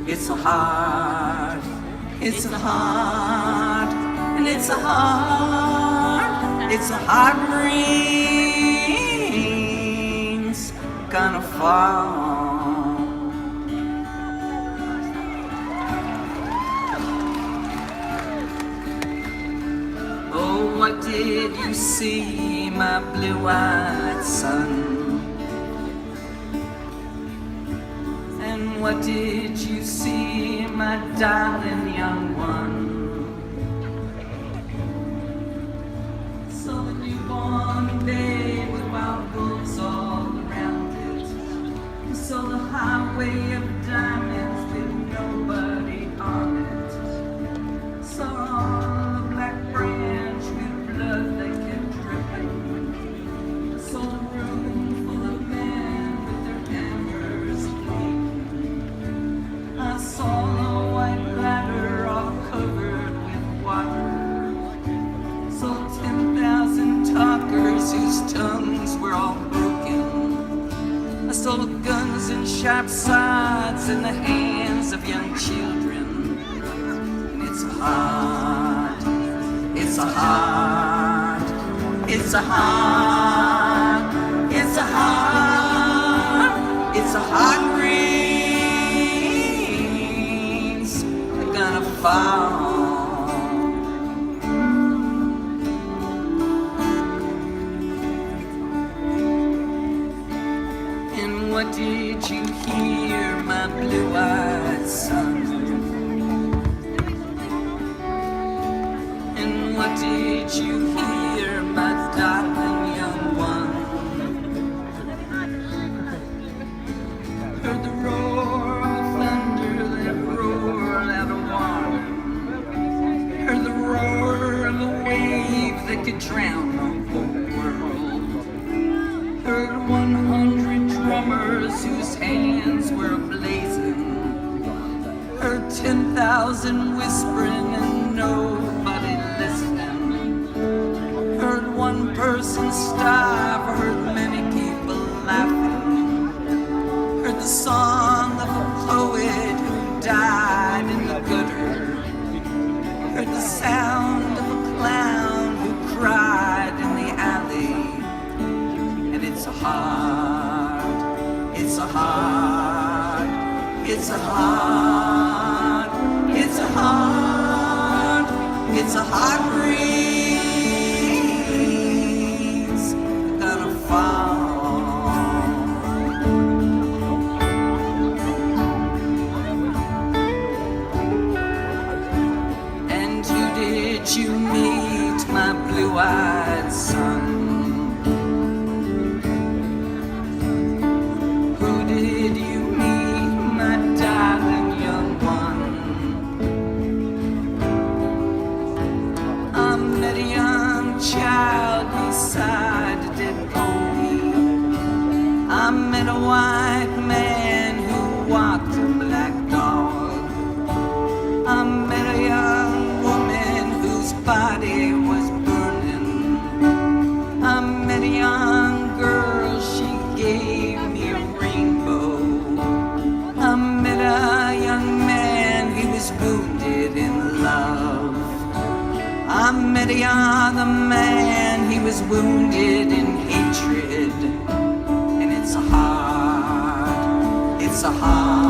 It's a heart, it's a heart, and it's a heart, it's a heart rain's gonna fall. Oh, what did you see, my blue-eyed son? What did you see, my darling young one? Saw a newborn babe with wild bulls all around it. Saw the highway of diamonds with nobody on it. Saw a black branch with blood that kept dripping. Saw a room full of men with their hammers clean. I saw a white ladder all covered with water. Saw 10,000 talkers whose tongues were all broken. I saw guns and sharp swords in the hands of young children. And it's a heart, it's a heart, it's a heart, it's a heart, it's a heart gonna fall. And what did you hear, my blue-eyed son? And what did you hear, my darling young one? Heard the roar of thunder that roared out of water. Heard the roar of a wave that could drown the whole world. Heard 100 drummers whose hands were blazing. Heard 10,000 whispering and nobody listening. Heard one person starve, heard many people laughing. Heard the song of a poet who died in the gutter. Heard the sound of a clown who cried in the alley. And it's a heart, it's a heart, it's a heart, it's a heart, it's a heart rain's gonna fall. Did you meet my blue-eyed son? Who did you meet, my darling young one? I met a young child beside a dead pony. I met a white man who walked a black dog. I met a young body was burning. I met a young girl, she gave me a rainbow. I met a young man, he was wounded in love. I met a other man, he was wounded in hatred. And it's a heart, it's a heart.